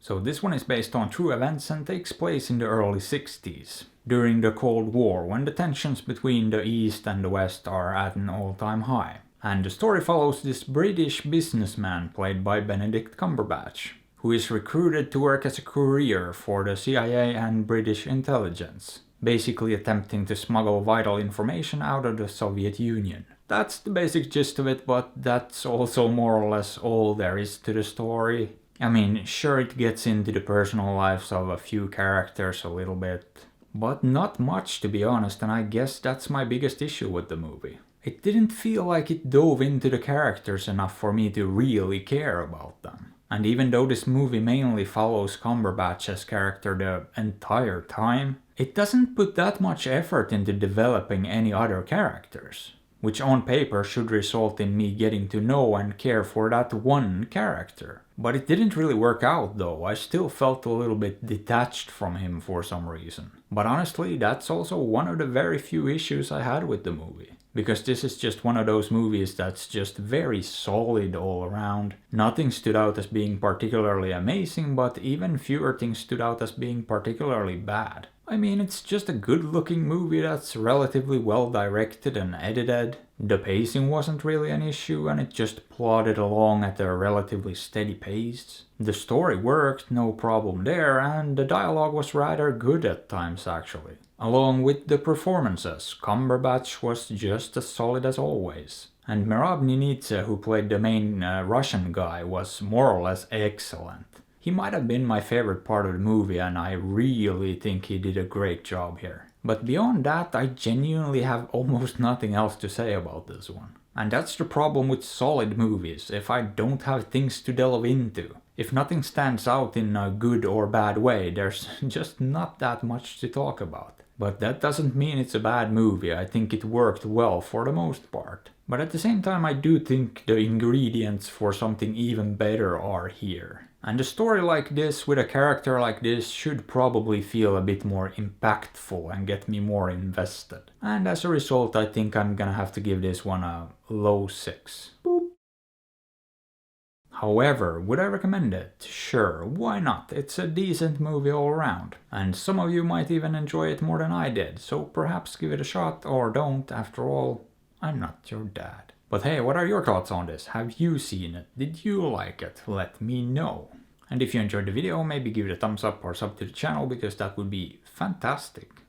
So this one is based on true events and takes place in the early 60s, during the Cold War, when the tensions between the East and the West are at an all-time high. And the story follows this British businessman played by Benedict Cumberbatch, who is recruited to work as a courier for the CIA and British intelligence, basically attempting to smuggle vital information out of the Soviet Union. That's the basic gist of it, but that's also more or less all there is to the story. I mean, sure, it gets into the personal lives of a few characters a little bit, but not much, to be honest, and I guess that's my biggest issue with the movie. It didn't feel like it dove into the characters enough for me to really care about them. And even though this movie mainly follows Cumberbatch's character the entire time, it doesn't put that much effort into developing any other characters, which on paper should result in me getting to know and care for that one character. But it didn't really work out though, I still felt a little bit detached from him for some reason. But honestly, that's also one of the very few issues I had with the movie. Because this is just one of those movies that's just very solid all around. Nothing stood out as being particularly amazing, but even fewer things stood out as being particularly bad. I mean, it's just a good-looking movie that's relatively well directed and edited. The pacing wasn't really an issue and it just plodded along at a relatively steady pace. The story worked, no problem there, and the dialogue was rather good at times actually. Along with the performances, Cumberbatch was just as solid as always. And Merab Ninitze, who played the main Russian guy, was more or less excellent. He might have been my favorite part of the movie and I really think he did a great job here. But beyond that, I genuinely have almost nothing else to say about this one. And that's the problem with solid movies, if I don't have things to delve into. If nothing stands out in a good or bad way, there's just not that much to talk about. But that doesn't mean it's a bad movie, I think it worked well for the most part. But at the same time I do think the ingredients for something even better are here. And a story like this with a character like this should probably feel a bit more impactful and get me more invested. And as a result I think I'm gonna have to give this one a low 6. Boop. However, would I recommend it? Sure, why not? It's a decent movie all around. And some of you might even enjoy it more than I did, so perhaps give it a shot or don't, after all, I'm not your dad. But hey, what are your thoughts on this? Have you seen it? Did you like it? Let me know. And if you enjoyed the video, maybe give it a thumbs up or sub to the channel because that would be fantastic.